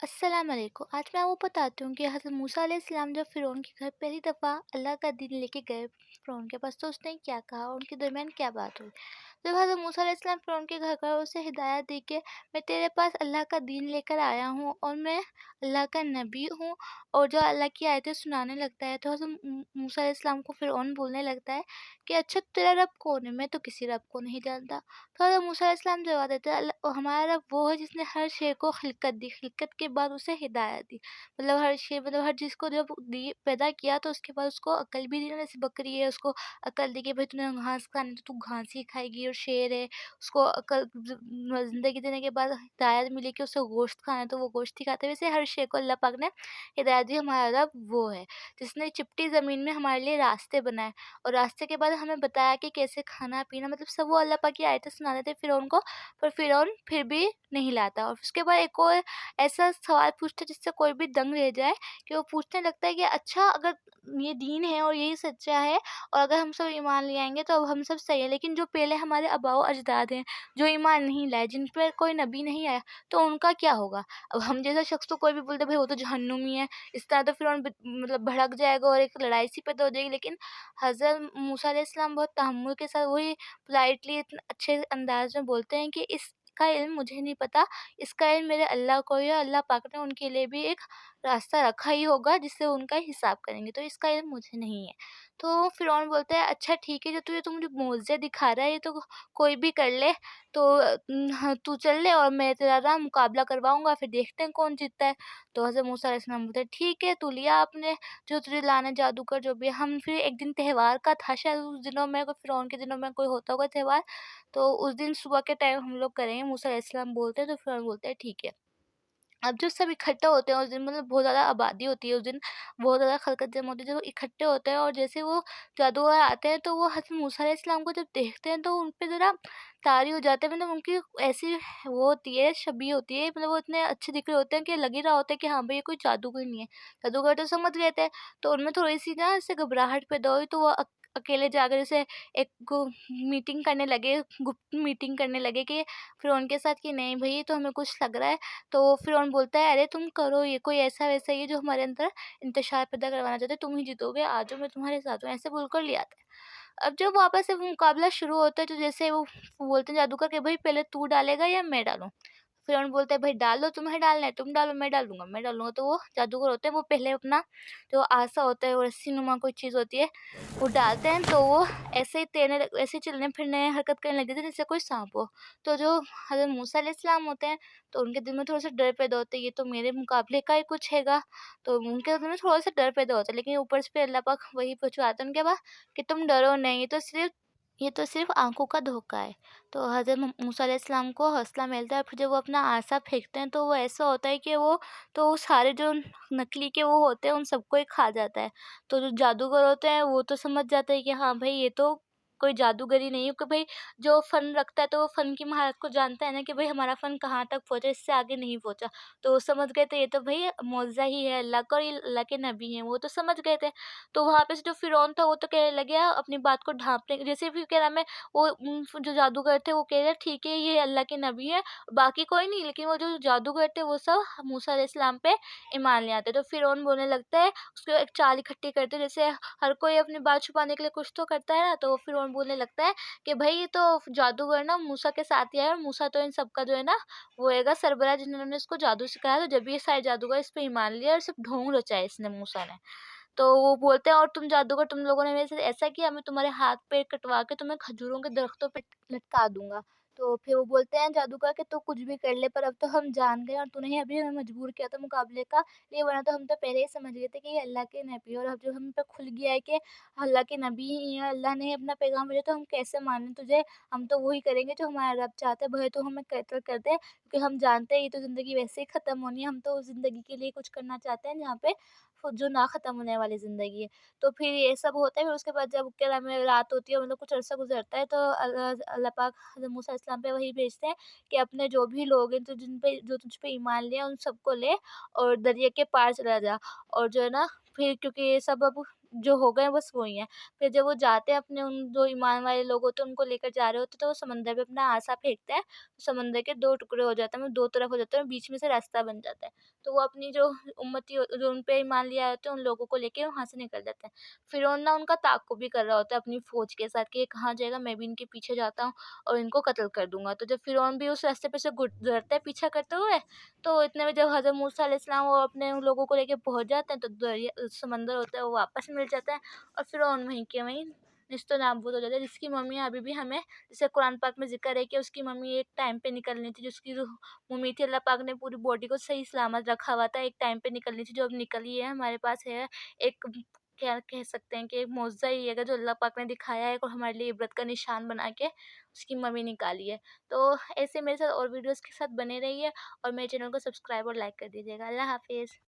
अस्सलाम वालेकुम। आज मैं आपको बताती हूँ कि हज़रत मूसा अलैहिस्सलाम जब फ़िरौन के घर पहली दफ़ा अल्लाह का दीन लेके गए फ़िरौन के पास, तो उसने क्या कहा और उनके दरमियान क्या बात हुई। जब हज़रत मूसा अलैहिस्सलाम फ़िरौन के घर गए, उसे हिदायत दी कि मैं तेरे पास अल्लाह का दीन लेकर आया हूँ और मैं अल्लाह का नबी हूँ, और जो अल्लाह की आयतें सुनाने लगता है, तो हज़रत मूसा अलैहिस्सलाम को फ़िरौन बोलने लगता है कि अच्छा, तेरा रब कौन है? मैं तो किसी रब को नहीं जानता। तो हज़रत मूसा अलैहिस्सलाम जवाब देते हैं, अल्लाह हमारा रब वो है जिसने हर शे को खिलकत दी, खिलकत के बाद उसे हिदायत दी। मतलब हर शे, मतलब हर चीज़ को जब दी, पैदा किया, तो उसके बाद उसको अकल भी दी ना। जैसे बकरी है, उसको अकल दी कि भाई तूने घास खानी तो तू घास ही खाएगी, और शेर है, उसको अकल ज़िंदगी देने के बाद हिदायत मिली कि उसे गोश्त खाना है तो वो गोश्त ही खाता है। वैसे हर शे को अल्लाह पाक ने हिदायत दी। हमारा रब वो है जिसने चिपटी ज़मीन में हमारे लिए रास्ते बनाए, और रास्ते के बाद हमें बताया कि कैसे खाना-पीना, मतलब सब वो अल्लाह पाक की आयतें सुनाते थे फ़िरौन को, पर फ़िरौन फिर भी नहीं लाता। और उसके बाद एक और ऐसा सवाल पूछता है जिससे कोई भी दंग रह जाए, कि वो पूछने लगता है कि अच्छा, अगर ये दीन है और यही सच्चा है, और अगर हम सब ईमान ले आएँगे तो अब हम सब सही है, लेकिन जो पहले हमारे आबाओ-अजदाद हैं, जो ईमान नहीं लाए, जिन पे कोई नबी नहीं आया, तो उनका क्या होगा? अब हम जैसा शख्स तो कोई भी बोलता है भाई वो तो जहन्नुमी है, इस तरह तो फ़िरौन मतलब भड़क जाएगा और एक लड़ाई-सी पैदा हो जाएगी। लेकिन हज़रत मूसा अलैहिस्सलाम बहुत तहम्मुल के साथ, वही पोलाइटली इतने अच्छे अंदाज़ में बोलते हैं कि इसका इल्म मुझे नहीं पता, इसका इल्म मेरे अल्लाह को ही है। अल्लाह पाक ने उनके लिए भी एक रास्ता रखा ही होगा जिससे उनका हिसाब करेंगे, तो इसका इल्म मुझे नहीं है। तो फ़िरौन बोलता है, अच्छा ठीक है, जो तू मुझे मोज़ेज़े दिखा रहा है, ये तो कोई भी कर ले, तो हाँ, तू चल ले और मैं तेरा ना मुकाबला करवाऊँगा, फिर देखते हैं कौन जीतता है। तो हज़रत मूसा अलैहिस्सलाम बोलते हैं, ठीक है, तू लिया आपने जो तुझे लाना है, जादूगर जो भी है। हम फिर एक दिन त्योहार का था, शायद उस दिनों में, कोई फ़िरौन के दिनों में कोई होता होगा त्योहार, तो उस दिन सुबह के टाइम हम लोग करेंगे। मूसा अलैहिस्सलाम बोलते हैं, तो फ़िरौन बोलते हैं ठीक है। अब जो सब इकट्ठा होते हैं उस दिन, मतलब बहुत ज़्यादा आबादी होती है उस दिन, बहुत ज़्यादा खलकत जमा होती है, जब वो इकट्ठे होते हैं, और जैसे वो जादूगर आते हैं, तो वो हज़रत मूसा अलैहिस्सलाम को जब देखते हैं, तो उन पे ज़रा तारी हो जाते हैं। मतलब उनकी ऐसी वो होती है, छवि होती है, मतलब वो इतने अच्छे दिख रहे होते हैं कि लग ही रहा होता है कि हाँ भाई, ये कोई जादूगर नहीं है। जादूगर तो समझ गए थे, तो उनमें थोड़ी-सी ना ऐसे घबराहट पैदा हुई, तो वो अकेले जाकर जैसे एक गो मीटिंग करने लगे, गुप्त मीटिंग करने लगे कि फिर उनके साथ कि नहीं भई, ये तो हमें कुछ लग रहा है। तो फ़िरौन बोलता है, अरे तुम करो, ये कोई ऐसा-वैसा ही है जो हमारे अंदर इंतशार पैदा करवाना चाहते हैं, तुम ही जीतोगे, आ जाओ, मैं तुम्हारे साथ हूँ, ऐसे बोलकर ले आता है। अब जब वापस से वो मुकाबला शुरू होता है, तो जैसे वो बोलते हैं जादूगर कि भई पहले तू डालेगा या मैं डालूँ? फ़िरौन बोलता है, भई डाल लो, तुम्हें डालना है, तुम डालो, मैं डाल दूँगा, मैं डाल दूँगा। तो वो जादूगर होते हैं, वो पहले अपना जो आसा होता है, वो रस्सी-नुमा कोई चीज़ होती है, वो डालते हैं, तो वो ऐसे ही ऐसे चलने-फिरने हरकत करने लग जाते हैं जैसे कोई साँप हो। तो जो हज़रत मूसा अलैहिस्सलाम होते हैं, तो उनके दिल में थोड़ा-सा डर पैदा होता है, ये तो मेरे मुकाबले का ही कुछ हैगा, तो उनके दिल में थोड़ा-सा डर पैदा होता है। लेकिन ऊपर से फिर अल्लाह पाक वही पहुँचाते हैं उनके पास कि तुम डरो नहीं, ये तो सिर्फ़ आँखों का धोखा है। तो हज़रत मूसा अलैहिस्सलाम को हौसला मिलता है, फिर जब वो अपना आसा फेंकते हैं, तो वो ऐसा होता है कि वो सारे जो नकली के वो होते हैं, उन सबको ही खा जाता है। तो जो जादूगर होते हैं, वो तो समझ जाते हैं कि हाँ भाई, ये तो कोई जादूगरी नहीं है, कि भाई जो फ़न रखता है, तो वो फ़न की महारत को जानता है ना, कि भाई हमारा फ़न कहाँ तक पहुँचा, इससे आगे नहीं पहुँचा। तो वो समझ गए थे, ये तो भई मौज़ा ही है अल्लाह का, और ये अल्लाह के नबी हैं, वो तो समझ गए थे। तो वहाँ पे से जो फ़िरौन था, वो तो कहने लगे अपनी बात को ढाँपने, जैसे फिर क्या नाम है, वो जो जादूगर थे, वो कह रहे ठीक है, ये अल्लाह के नबी हैं, बाकी कोई नहीं। लेकिन वो जो जादूगर थे, वो सब मूसा अलैहिस्सलाम पे ईमान ले आते। तो फ़िरौन बोलने लगता है, उसको एक चाल इकट्ठी करते हैं, जैसे हर कोई अपनी बात छुपाने के लिए कुछ तो करता है ना, तो फ़िरौन बोलने लगता है कि भई ये तो जादूगर ना मूसा के साथ ही आया है, और मूसा तो इन सब का जो है ना, वो हैगा सरबराह, जिन्होंने इसको जादू सिखाया, तो जब ये सारे जादूगर इस पे ईमान लिया, और सिर्फ़ ढोंग रचा है इसने, मूसा ने। तो वो बोलते हैं, और तुम जादूगर, तुम लोगों ने मेरे साथ ऐसा किया, मैं तुम्हारे हाथ-पैर कटवा के तुम्हें खजूरों के दरख्तों पे लटका दूँगा। तो फिर वो बोलते हैं जादूगर कि तू कुछ भी कर ले, पर अब तो हम जान गए, और तूने ही अभी हमें मजबूर किया था मुकाबले का लिए, वरना तो हम तो पहले ही समझ गए थे कि ये अल्लाह के नबी है, और अब जो हम पे खुल गया है कि अल्लाह के नबी ही हैं, अल्लाह ने ही अपना पैगाम भेजा, तो हम कैसे मानें तुझे? हम तो वही करेंगे जो हमारा रब चाहता है, भले तू हमें कत्ल कर दे, क्योंकि हम जानते हैं ये तो ज़िंदगी वैसे ही ख़त्म होनी है, हम तो उस ज़िंदगी के लिए कुछ करना चाहते हैं जहाँ पे जो ना ख़त्म होने वाली ज़िंदगी है। तो फिर ये सब होता है, फिर उसके बाद जब क्या नाम है, रात होती है, मतलब कुछ अरसा गुज़रता है, तो अल्लाह पाक हज़रत मूसा अलैहिस्सलाम पे वही भेजते हैं कि अपने जो भी लोग हैं, जो तुझ पे ईमान ले आए, उन सबको ले और दरिया के पार चला जा। और जो है ना, फिर क्योंकि ये सब अब जो हो गए बस वही हैं। फिर जब वो जाते हैं, अपने उन जो ईमान वाले लोग होते हैं उनको लेकर जा रहे होते हैं, तो वो समंदर में अपना आसा फेंकते हैं, तो समंदर के 2 टुकड़े हो जाते हैं, मतलब 2 तरफ हो जाते हैं, और बीच में से रास्ता बन जाता है। تو وہ اپنی جو امتی جو ان پہ ایمان لے آئے ہوتے ہیں ان لوگوں کو لے کے وہاں سے نکل جاتے ہیں۔ فرعون نا ان کا تعاقب بھی کر رہا ہوتا ہے اپنی فوج کے ساتھ کہ یہ کہاں جائے گا، میں بھی ان کے پیچھے جاتا ہوں اور ان کو قتل کر دوں گا۔ تو جب فرعون بھی اس راستے پہ سے گزرتا ہے پیچھا کرتے ہوئے، تو اتنے میں جب حضرت موسیٰ علیہ السلام وہ اپنے ان لوگوں کو لے کے پہنچ جاتے ہیں تو سمندر ہوتا ہے وہ واپس مل جاتا ہے اور فرعون وہیں کے وہیں نیست و نابود ہو جاتا ہے، جس کی ممی ابھی بھی ہمیں، جیسے قرآن پاک میں ذکر ہے کہ اس کی ممی ایک ٹائم پہ نکلنی تھی، جس کی روح ممی تھی، اللہ پاک نے پوری باڈی کو صحیح سلامت رکھا ہوا تھا، ایک ٹائم پہ نکلنی تھی جو اب نکلی ہے، ہمارے پاس ہے ایک، کیا کہہ سکتے ہیں کہ ایک معجزہ ہی ہے جو اللہ پاک نے دکھایا ہے اور ہمارے لیے عبرت کا نشان بنا کے اس کی ممی نکالی ہے۔ تو ایسے میرے ساتھ اور ویڈیوز کے ساتھ بنے رہیے اور میرے چینل کو سبسکرائب اور لائک کر دیجیے گا۔ اللہ حافظ۔